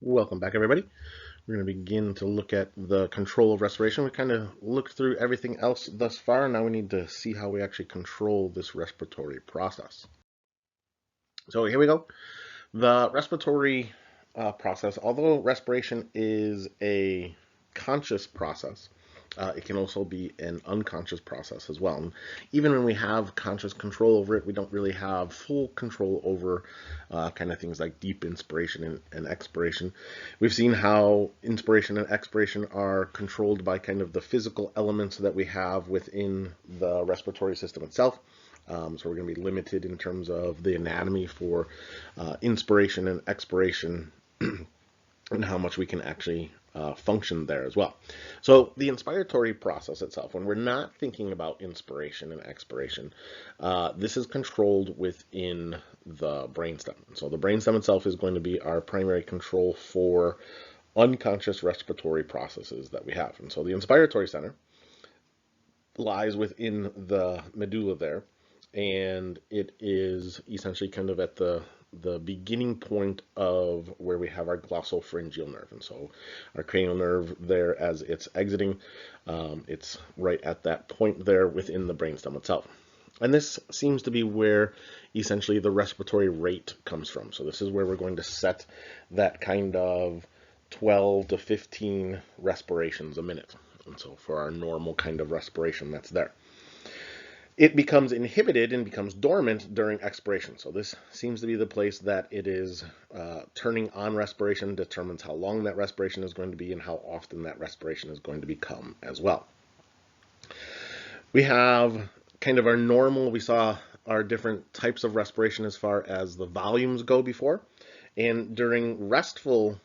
Welcome back, everybody. We're going to begin to look at the control of respiration. We kind of looked through everything else thus far. Now we need to see how we actually control this respiratory process. So here we go. The respiratory process, although respiration is a conscious process, it can also be an unconscious process as well. And even when we have conscious control over it, we don't really have full control over kind of things like deep inspiration and expiration. We've seen how inspiration and expiration are controlled by kind of the physical elements that we have within the respiratory system itself. So we're going to be limited in terms of the anatomy for inspiration and expiration and how much we can actually function there as well. So the inspiratory process itself, when we're not thinking about inspiration and expiration, this is controlled within the brainstem. So the brainstem itself is going to be our primary control for unconscious respiratory processes that we have. And so the inspiratory center lies within the medulla there, and it is essentially kind of at the beginning point of where we have our glossopharyngeal nerve. And so our cranial nerve there, as it's exiting, it's right at that point there within the brainstem itself. And this seems to be where essentially the respiratory rate comes from. So this is where we're going to set that kind of 12 to 15 respirations a minute. And so for our normal kind of respiration, that's there. It becomes inhibited and becomes dormant during expiration. So this seems to be the place that it is turning on respiration, determines how long that respiration is going to be and how often that respiration is going to become as well. We have kind of our normal, we saw our different types of respiration as far as the volumes go before. And during restful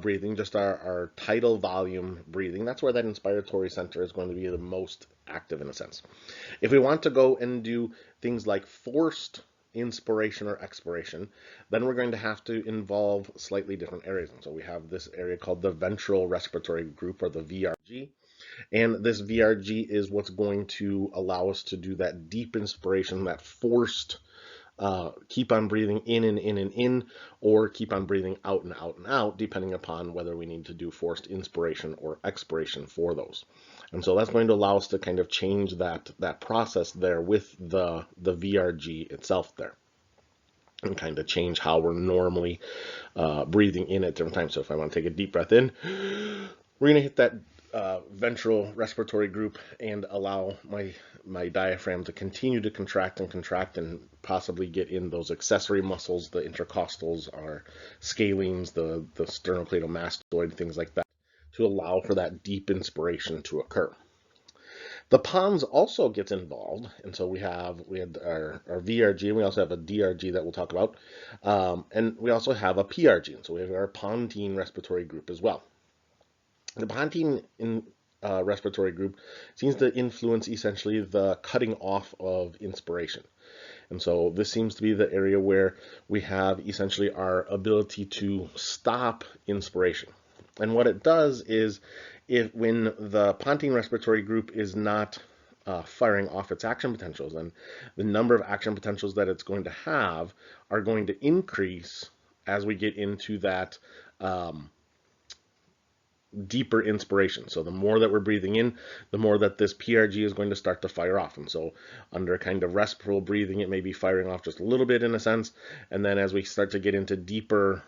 breathing, just our tidal volume breathing, that's where that inspiratory center is going to be the most active in a sense. If we want to go and do things like forced inspiration or expiration, then we're going to have to involve slightly different areas. And so we have this area called the ventral respiratory group, or the VRG. And this VRG is what's going to allow us to do that deep inspiration, that forced keep on breathing in and in and in, or keep on breathing out and out and out, depending upon whether we need to do forced inspiration or expiration for those. And so that's going to allow us to kind of change that process there with the VRG itself there, and kind of change how we're normally breathing in at different times. So if I want to take a deep breath in, we're going to hit that ventral respiratory group and allow my diaphragm to continue to contract and possibly get in those accessory muscles, the intercostals, our scalenes, the sternocleidomastoid, things like that, to allow for that deep inspiration to occur. The pons also gets involved, and so we had our VRG, and we also have a DRG that we'll talk about, and we also have a PRG, and so we have our pontine respiratory group as well. The pontine respiratory group seems to influence essentially the cutting off of inspiration. And so this seems to be the area where we have essentially our ability to stop inspiration. And what it does is, when the pontine respiratory group is not firing off its action potentials, then the number of action potentials that it's going to have are going to increase as we get into that deeper inspiration. So the more that we're breathing in, the more that this PRG is going to start to fire off. And so under kind of restful breathing, it may be firing off just a little bit in a sense. And then as we start to get into deeper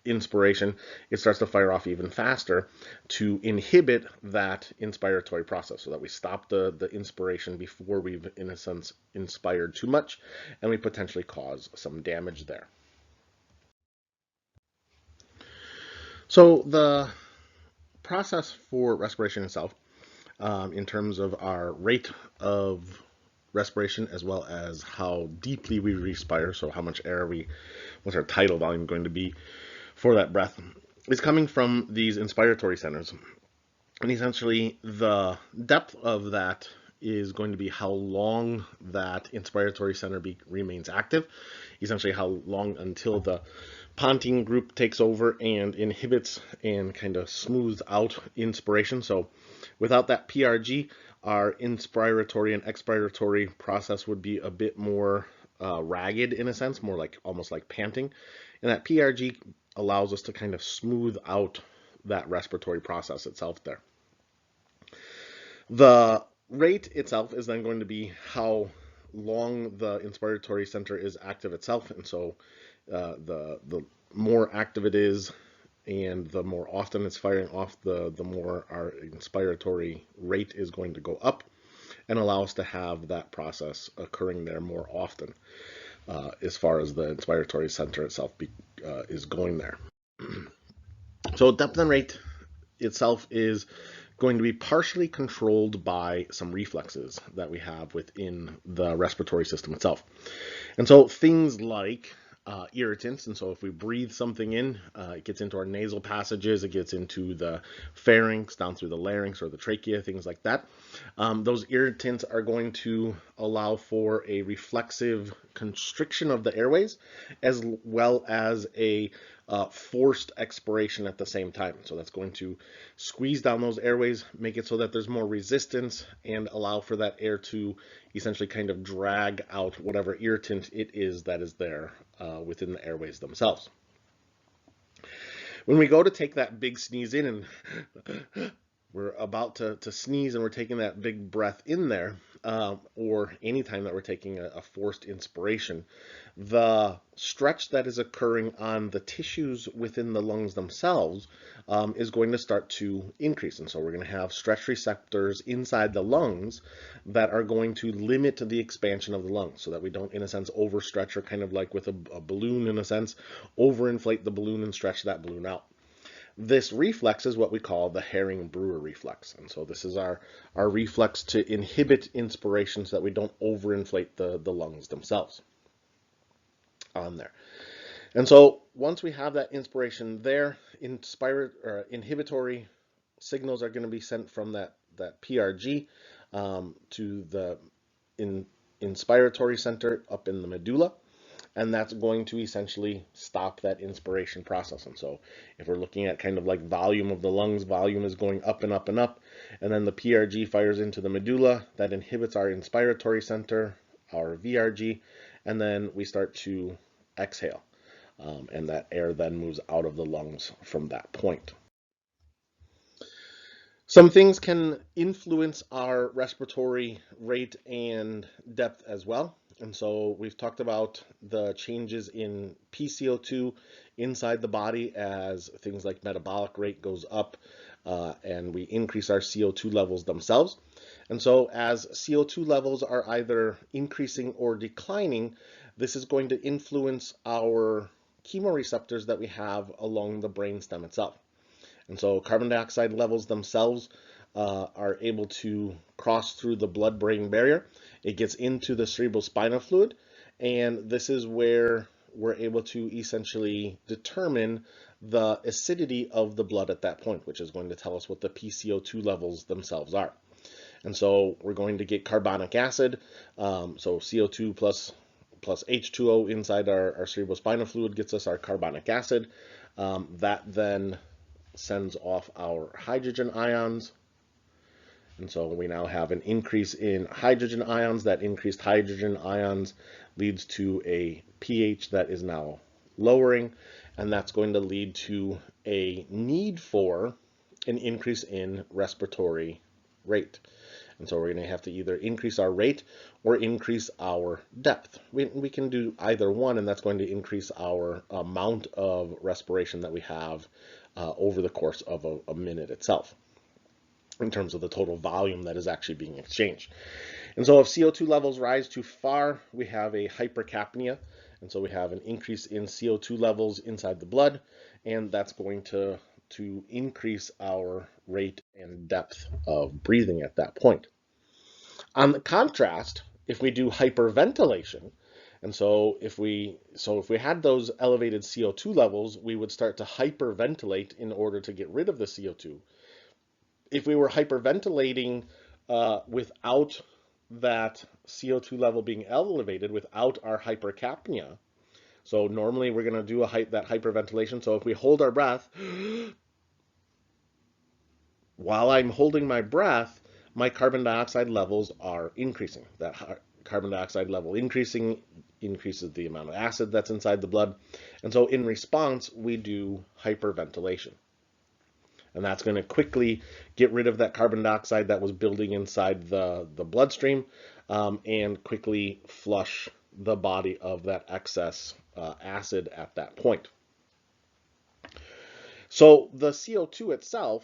inspiration, it starts to fire off even faster to inhibit that inspiratory process, so that we stop the inspiration before we've, in a sense, inspired too much, and we potentially cause some damage there. So the process for respiration itself, in terms of our rate of respiration as well as how deeply we respire, so how much air what's our tidal volume going to be for that breath, is coming from these inspiratory centers. And essentially the depth of that is going to be how long that inspiratory center remains active, essentially how long until the pontine group takes over and inhibits and kind of smooths out inspiration. So without that PRG, our inspiratory and expiratory process would be a bit more ragged in a sense, more like almost like panting. And that PRG allows us to kind of smooth out that respiratory process itself there. The rate itself is then going to be how long the inspiratory center is active itself. And so the more active it is and the more often it's firing off, the more our inspiratory rate is going to go up and allow us to have that process occurring there more often as far as the inspiratory center itself is going there. So depth and rate itself is going to be partially controlled by some reflexes that we have within the respiratory system itself. And so things like irritants, and so if we breathe something in, it gets into our nasal passages, it gets into the pharynx, down through the larynx or the trachea, things like that. Those irritants are going to allow for a reflexive constriction of the airways, as well as a forced expiration at the same time. So that's going to squeeze down those airways, make it so that there's more resistance, and allow for that air to essentially kind of drag out whatever irritant it is that is there within the airways themselves. When we go to take that big sneeze in and we're about to sneeze and we're taking that big breath in there, or anytime that we're taking a forced inspiration, the stretch that is occurring on the tissues within the lungs themselves is going to start to increase. And so we're going to have stretch receptors inside the lungs that are going to limit the expansion of the lungs so that we don't, in a sense, overstretch, or kind of like with a balloon, in a sense, overinflate the balloon and stretch that balloon out. This reflex is what we call the Herring-Brewer reflex. And so this is our reflex to inhibit inspiration so that we don't overinflate the lungs themselves on there. And so once we have that inspiration there, inhibitory signals are going to be sent from that PRG to the inspiratory center up in the medulla. And that's going to essentially stop that inspiration process. And so if we're looking at kind of like volume of the lungs, volume is going up and up and up. And then the PRG fires into the medulla. That inhibits our inspiratory center, our VRG. And then we start to exhale. And that air then moves out of the lungs from that point. Some things can influence our respiratory rate and depth as well. And so we've talked about the changes in PCO2 inside the body as things like metabolic rate goes up and we increase our CO2 levels themselves. And so as CO2 levels are either increasing or declining, this is going to influence our chemoreceptors that we have along the brainstem itself. And so carbon dioxide levels themselves are able to cross through the blood-brain barrier. It gets into the cerebrospinal fluid, and this is where we're able to essentially determine the acidity of the blood at that point, which is going to tell us what the PCO2 levels themselves are. And so we're going to get carbonic acid, so CO2 plus H2O inside our cerebrospinal fluid gets us our carbonic acid. That then sends off our hydrogen ions. And so we now have an increase in hydrogen ions. That increased hydrogen ions leads to a pH that is now lowering, and that's going to lead to a need for an increase in respiratory rate. And so we're going to have to either increase our rate or increase our depth. We can do either one, and that's going to increase our amount of respiration that we have over the course of a minute itself, in terms of the total volume that is actually being exchanged. And so if CO2 levels rise too far, we have a hypercapnia. And so we have an increase in CO2 levels inside the blood, and that's going to increase our rate and depth of breathing at that point. On the contrast, if we do hyperventilation, and so if we had those elevated CO2 levels, we would start to hyperventilate in order to get rid of the CO2. If we were hyperventilating without that CO2 level being elevated, without our hypercapnia, so normally we're going to do that hyperventilation. So if we hold our breath, while I'm holding my breath, my carbon dioxide levels are increasing. That carbon dioxide level increases the amount of acid that's inside the blood. And so in response, we do hyperventilation. And that's going to quickly get rid of that carbon dioxide that was building inside the bloodstream, and quickly flush the body of that excess acid at that point. So the CO2 itself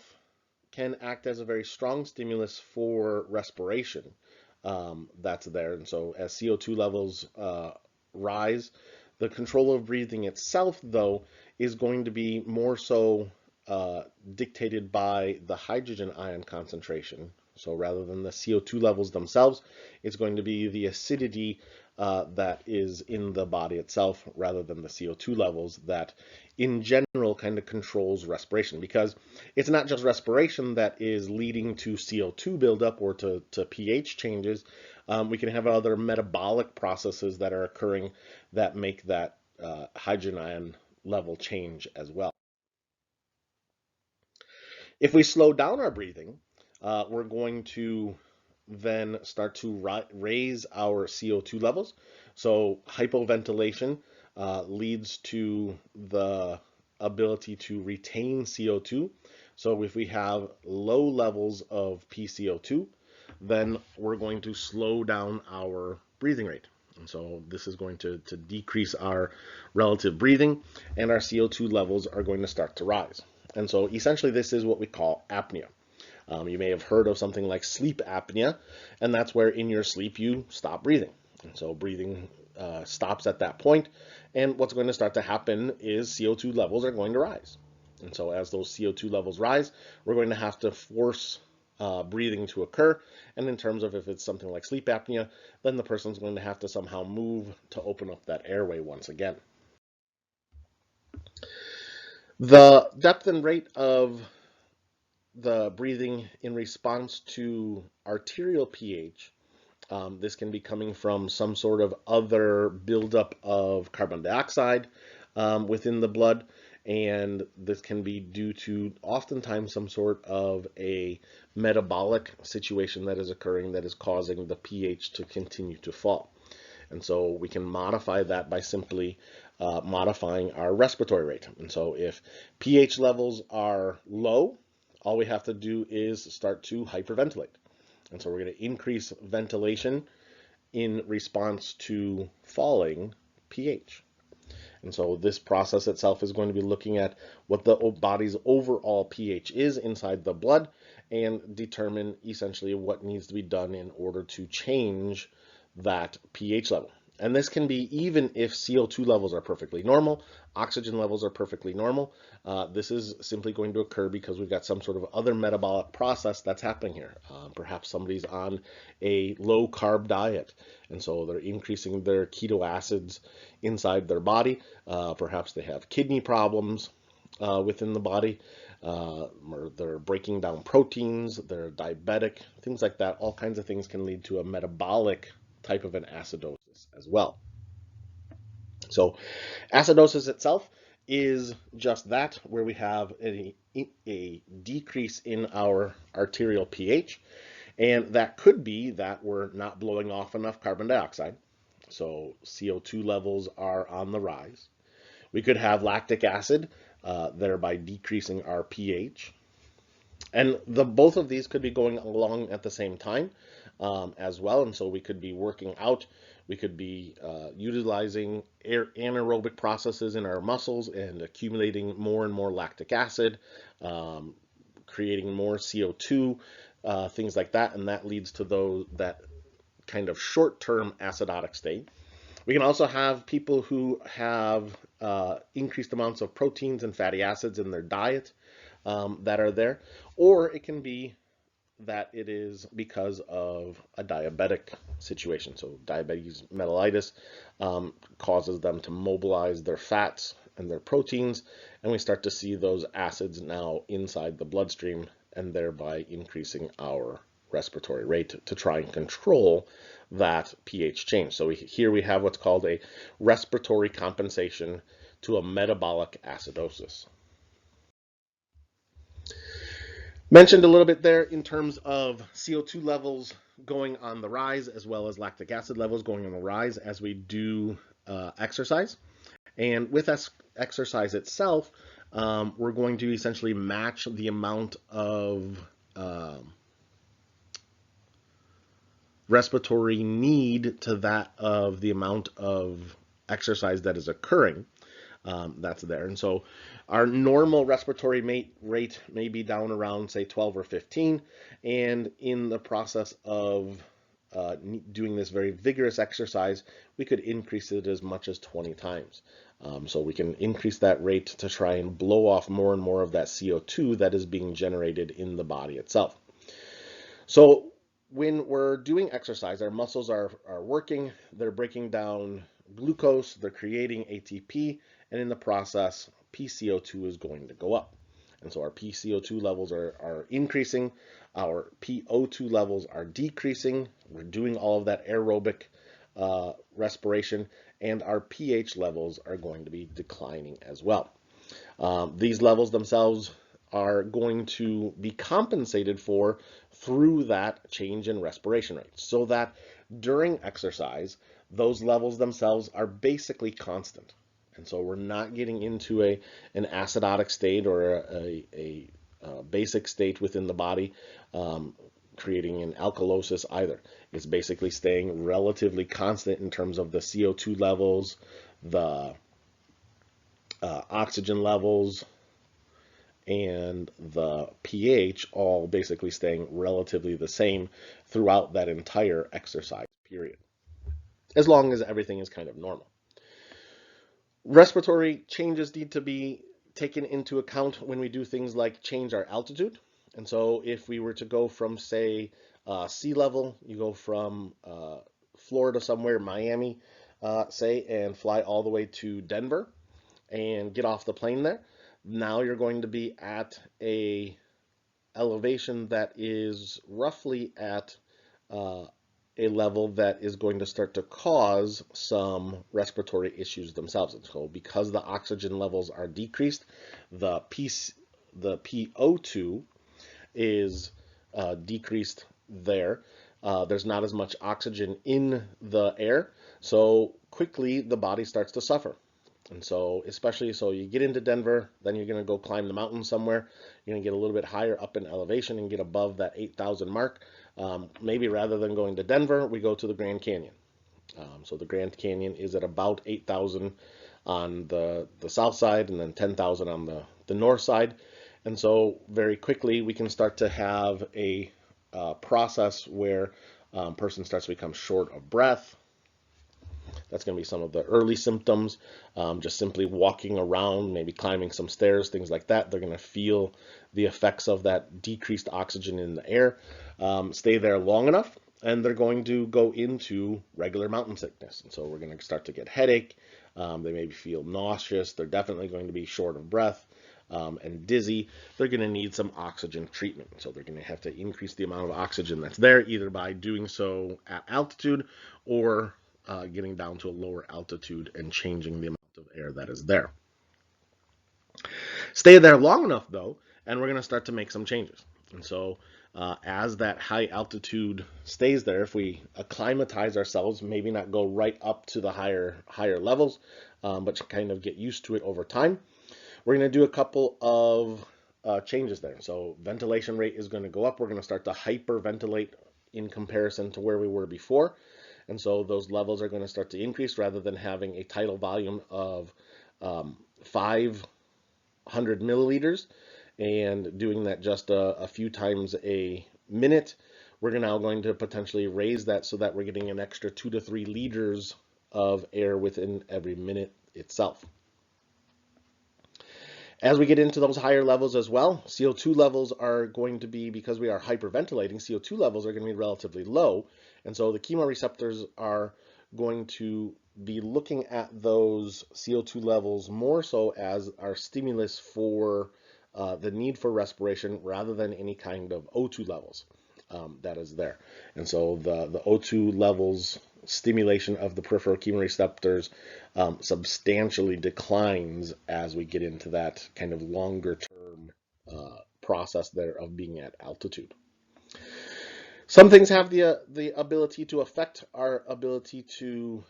can act as a very strong stimulus for respiration, that's there. And so as CO2 levels rise, the control of breathing itself, though, is going to be more so dictated by the hydrogen ion concentration. So rather than the CO2 levels themselves, it's going to be the acidity that is in the body itself rather than the CO2 levels that in general kind of controls respiration, because it's not just respiration that is leading to CO2 buildup or to pH changes. We can have other metabolic processes that are occurring that make that hydrogen ion level change as well. If we slow down our breathing, we're going to then start to raise our CO2 levels. So hypoventilation leads to the ability to retain CO2. So if we have low levels of PCO2, then we're going to slow down our breathing rate. And so this is going to decrease our relative breathing, and our CO2 levels are going to start to rise. And so essentially this is what we call apnea. You may have heard of something like sleep apnea, and that's where in your sleep you stop breathing. And so breathing stops at that point, and what's going to start to happen is CO2 levels are going to rise. And so as those CO2 levels rise, we're going to have to force breathing to occur. And in terms of if it's something like sleep apnea, then the person's going to have to somehow move to open up that airway once again. The depth and rate of the breathing in response to arterial pH, this can be coming from some sort of other buildup of carbon dioxide within the blood, and this can be due to oftentimes some sort of a metabolic situation that is occurring that is causing the pH to continue to fall. And so we can modify that by simply modifying our respiratory rate. And so if pH levels are low, all we have to do is start to hyperventilate. And so we're going to increase ventilation in response to falling pH. And so this process itself is going to be looking at what the body's overall pH is inside the blood and determine essentially what needs to be done in order to change that pH level. And this can be even if CO2 levels are perfectly normal, oxygen levels are perfectly normal. This is simply going to occur because we've got some sort of other metabolic process that's happening here. Perhaps somebody's on a low carb diet, and so they're increasing their keto acids inside their body. Perhaps they have kidney problems within the body, or they're breaking down proteins, they're diabetic, things like that. All kinds of things can lead to a metabolic type of an acidosis as well. So acidosis itself is just that, where we have a decrease in our arterial pH, and that could be that we're not blowing off enough carbon dioxide, so CO2 levels are on the rise. We could have lactic acid, thereby decreasing our pH. And both of these could be going along at the same time as well. And so we could be working out, we could be utilizing anaerobic processes in our muscles and accumulating more and more lactic acid, creating more CO2, things like that. And that leads to that kind of short-term acidotic state. We can also have people who have increased amounts of proteins and fatty acids in their diet that are there, or it can be that it is because of a diabetic situation. So diabetes mellitus causes them to mobilize their fats and their proteins, and we start to see those acids now inside the bloodstream and thereby increasing our respiratory rate to try and control that pH change. So here we have what's called a respiratory compensation to a metabolic acidosis. Mentioned a little bit there in terms of CO2 levels going on the rise, as well as lactic acid levels going on the rise as we do exercise. And with exercise itself, we're going to essentially match the amount of respiratory need to that of the amount of exercise that is occurring. That's there. And so our normal respiratory rate may be down around, say, 12 or 15. And in the process of doing this very vigorous exercise, we could increase it as much as 20 times. So we can increase that rate to try and blow off more and more of that CO2 that is being generated in the body itself. So when we're doing exercise, our muscles are working, they're breaking down glucose, they're creating ATP, and in the process, PCO2 is going to go up. And so our PCO2 levels are increasing, our PO2 levels are decreasing, we're doing all of that aerobic respiration, and our pH levels are going to be declining as well. These levels themselves are going to be compensated for through that change in respiration rate, so that during exercise, those levels themselves are basically constant. And so we're not getting into an acidotic state or a basic state within the body, creating an alkalosis either. It's basically staying relatively constant in terms of the CO2 levels, the oxygen levels, and the pH all basically staying relatively the same throughout that entire exercise period, as long as everything is kind of normal. Respiratory changes need to be taken into account when we do things like change our altitude. And so if we were to go from, say, sea level, you go from Florida somewhere, Miami, say, and fly all the way to Denver and get off the plane there. Now you're going to be at a elevation that is roughly at a level that is going to start to cause some respiratory issues themselves. And so because the oxygen levels are decreased, the PO2 is decreased there. There's not as much oxygen in the air, so quickly the body starts to suffer. And so, especially, so you get into Denver, then you're going to go climb the mountain somewhere. You're going to get a little bit higher up in elevation and get above that 8,000 mark. Maybe rather than going to Denver, we go to the Grand Canyon. So the Grand Canyon is at about 8,000 on the south side and then 10,000 on the north side. And so very quickly we can start to have a process where person starts to become short of breath. That's going to be some of the early symptoms. Just simply walking around, maybe climbing some stairs, things like that. They're going to feel the effects of that decreased oxygen in the air. Stay there long enough, and they're going to go into regular mountain sickness. And so we're going to start to get headache. They maybe feel nauseous. They're definitely going to be short of breath and dizzy. They're going to need some oxygen treatment. So they're going to have to increase the amount of oxygen that's there, either by doing so at altitude or getting down to a lower altitude and changing the amount of air that is there. Stay there long enough, though, and we're going to start to make some changes. And so as that high altitude stays there, if we acclimatize ourselves, maybe not go right up to the higher levels, but kind of get used to it over time, we're going to do a couple of changes there. So ventilation rate is going to go up. We're going to start to hyperventilate in comparison to where we were before. And so those levels are going to start to increase rather than having a tidal volume of 500 milliliters and doing that just a few times a minute. We're now going to potentially raise that so that we're getting an extra 2 to 3 liters of air within every minute itself. As we get into those higher levels as well, CO2 levels are going to be, because we are hyperventilating, CO2 levels are going to be relatively low. And so the chemoreceptors are going to be looking at those CO2 levels more so as our stimulus for the need for respiration rather than any kind of O2 levels that is there. And so the O2 levels stimulation of the peripheral chemoreceptors substantially declines as we get into that kind of longer term process there of being at altitude. Some things have the ability to affect our ability to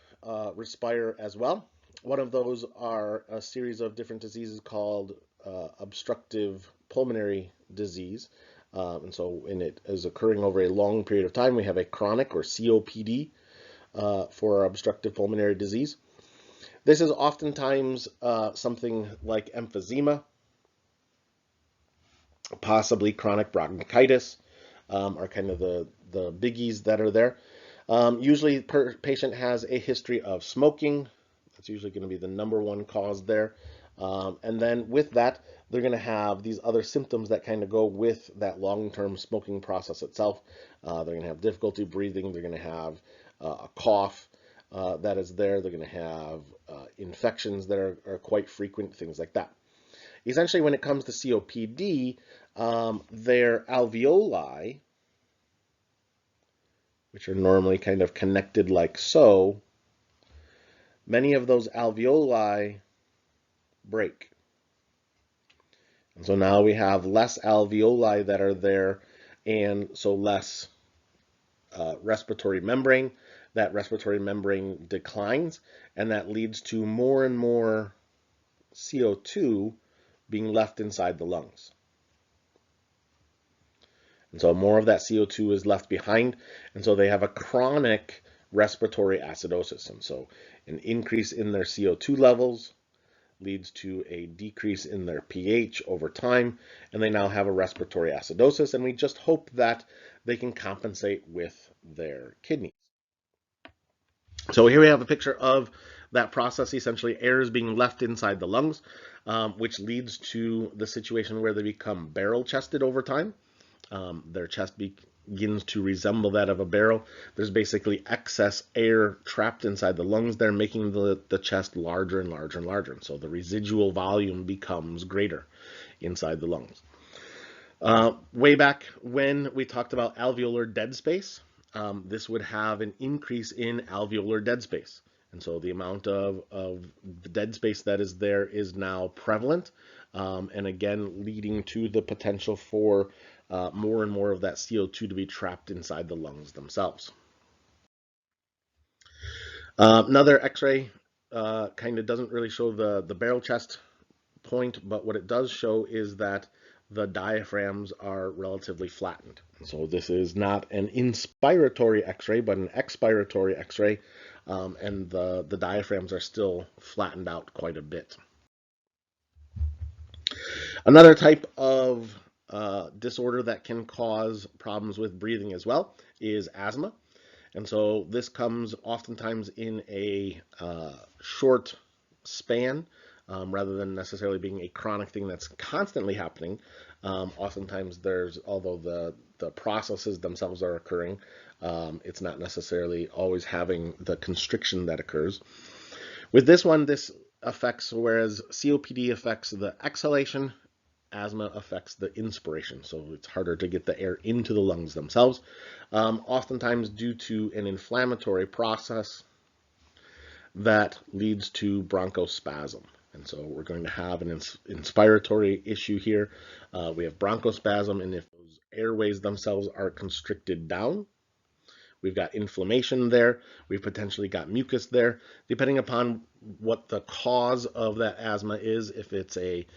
respire as well. One of those are a series of different diseases called obstructive pulmonary disease. And so when it is occurring over a long period of time, we have a chronic or COPD for obstructive pulmonary disease. This is oftentimes something like emphysema, possibly chronic bronchitis, are kind of the biggies that are there. Usually, patient has a history of smoking. That's usually going to be the number one cause there. And then with that, they're going to have these other symptoms that kind of go with that long-term smoking process itself. They're going to have difficulty breathing. They're going to have a cough that is there. They're going to have infections that are quite frequent, things like that. Essentially, when it comes to COPD, their alveoli, which are normally kind of connected like so, many of those alveoli break. And so now we have less alveoli that are there, and so less respiratory membrane. That respiratory membrane declines, and that leads to more and more CO2 being left inside the lungs. And so more of that CO2 is left behind, and so they have a chronic respiratory acidosis. And so an increase in their CO2 levels leads to a decrease in their pH over time, and they now have a respiratory acidosis, and we just hope that they can compensate with their kidneys. So here we have a picture of that process. Essentially, air is being left inside the lungs, which leads to the situation where they become barrel-chested over time. Their chest begins to resemble that of a barrel. There's basically excess air trapped inside the lungs there, making the chest larger and larger and larger. And so the residual volume becomes greater inside the lungs. Way back when we talked about alveolar dead space, this would have an increase in alveolar dead space. And so the amount of the dead space that is there is now prevalent, and again, leading to the potential for more and more of that CO2 to be trapped inside the lungs themselves. Another X-ray kind of doesn't really show the barrel chest point, but what it does show is that the diaphragms are relatively flattened. So this is not an inspiratory X-ray, but an expiratory X-ray, and the diaphragms are still flattened out quite a bit. Another type of disorder that can cause problems with breathing as well is asthma. And so this comes oftentimes in a short span, rather than necessarily being a chronic thing that's constantly happening. Oftentimes although the processes themselves are occurring, it's not necessarily always having the constriction that occurs. With this one, this affects, whereas COPD affects the exhalation, asthma affects the inspiration. So it's harder to get the air into the lungs themselves, oftentimes due to an inflammatory process that leads to bronchospasm. And so we're going to have an inspiratory issue here. We have bronchospasm, and if those airways themselves are constricted down, we've got inflammation there. We've potentially got mucus there, depending upon what the cause of that asthma is. If it's a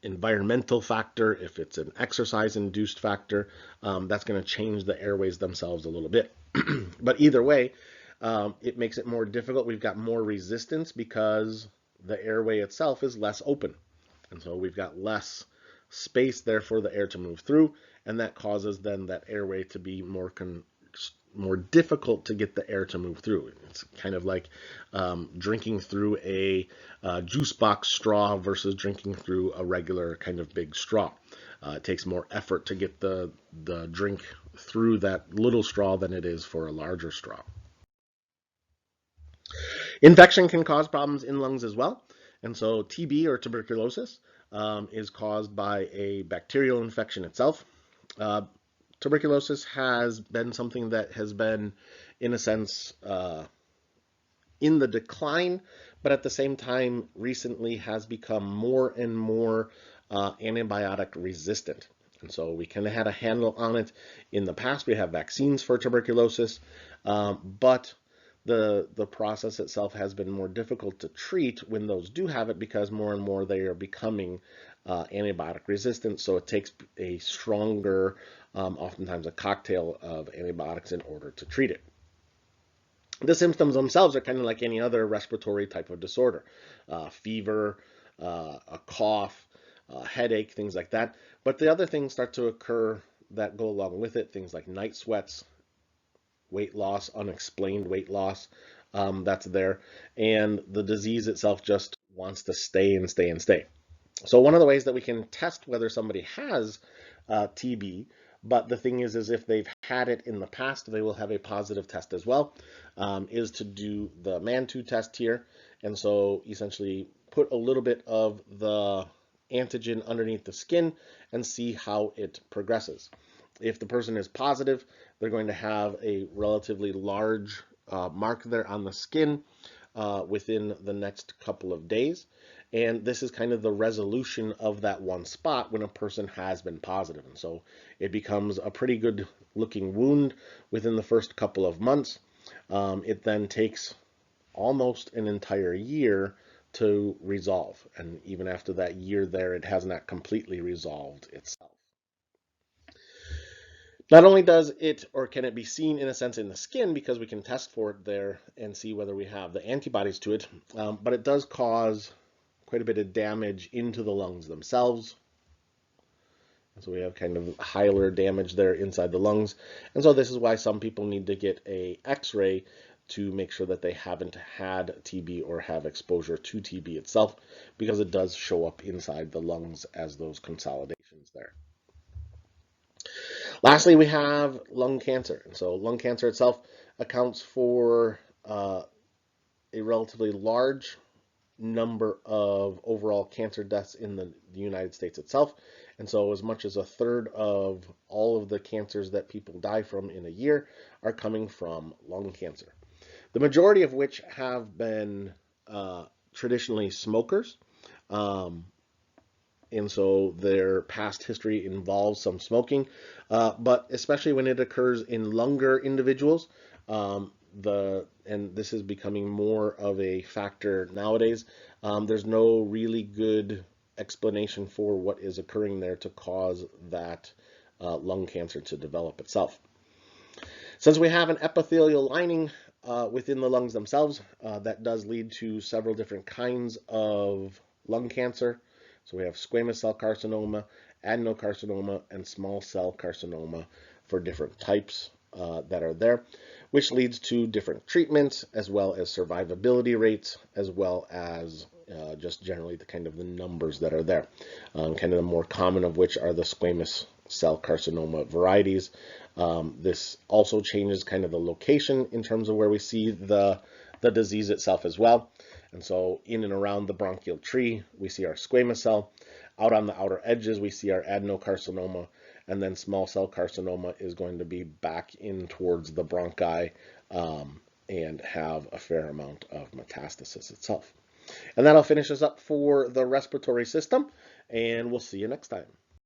environmental factor, if it's an exercise-induced factor, that's going to change the airways themselves a little bit. But either way, it makes it more difficult. We've got more resistance because the airway itself is less open. And so we've got less space there for the air to move through, and that causes then that airway to be more difficult to get the air to move through. It's kind of like drinking through a juice box straw versus drinking through a regular kind of big straw. It takes more effort to get the drink through that little straw than it is for a larger straw. Infection can cause problems in lungs as well. And so TB, or tuberculosis, is caused by a bacterial infection itself. Tuberculosis has been something that has been, in a sense, in the decline, but at the same time recently has become more and more antibiotic resistant. And so we kind of had a handle on it in the past. We have vaccines for tuberculosis, but the process itself has been more difficult to treat when those do have it, because more and more they are becoming antibiotic resistant. So it takes a stronger, oftentimes a cocktail of antibiotics in order to treat it. The symptoms themselves are kind of like any other respiratory type of disorder, fever, a cough, headache, things like that. But the other things start to occur that go along with it, things like night sweats, weight loss, unexplained weight loss, that's there. And the disease itself just wants to stay and stay and stay. So one of the ways that we can test whether somebody has TB, but the thing is if they've had it in the past, they will have a positive test as well, is to do the MAN2 test here. And so essentially put a little bit of the antigen underneath the skin and see how it progresses. If the person is positive, they're going to have a relatively large mark there on the skin within the next couple of days. And this is kind of the resolution of that one spot when a person has been positive. And so it becomes a pretty good looking wound within the first couple of months. It then takes almost an entire year to resolve. And even after that year there, it has not completely resolved itself. Not only does it, or can it be seen in a sense in the skin, because we can test for it there and see whether we have the antibodies to it, but it does cause quite a bit of damage into the lungs themselves. So we have kind of hilar damage there inside the lungs. And so this is why some people need to get a X-ray to make sure that they haven't had TB or have exposure to TB itself, because it does show up inside the lungs as those consolidations there. Lastly, we have lung cancer. And so lung cancer itself accounts for a relatively large number of overall cancer deaths in the United States itself. And so as much as a third of all of the cancers that people die from in a year are coming from lung cancer. The majority of which have been traditionally smokers. And so their past history involves some smoking, but especially when it occurs in younger individuals, and this is becoming more of a factor nowadays. There's no really good explanation for what is occurring there to cause that lung cancer to develop itself. Since we have an epithelial lining within the lungs themselves, that does lead to several different kinds of lung cancer. So we have squamous cell carcinoma, adenocarcinoma, and small cell carcinoma for different types that are there, which leads to different treatments, as well as survivability rates, as well as just generally the kind of the numbers that are there. Kind of the more common of which are the squamous cell carcinoma varieties. This also changes kind of the location in terms of where we see the disease itself as well. And so in and around the bronchial tree, we see our squamous cell. Out on the outer edges, we see our adenocarcinoma, and then small cell carcinoma is going to be back in towards the bronchi and have a fair amount of metastasis itself. And that'll finish us up for the respiratory system, and we'll see you next time.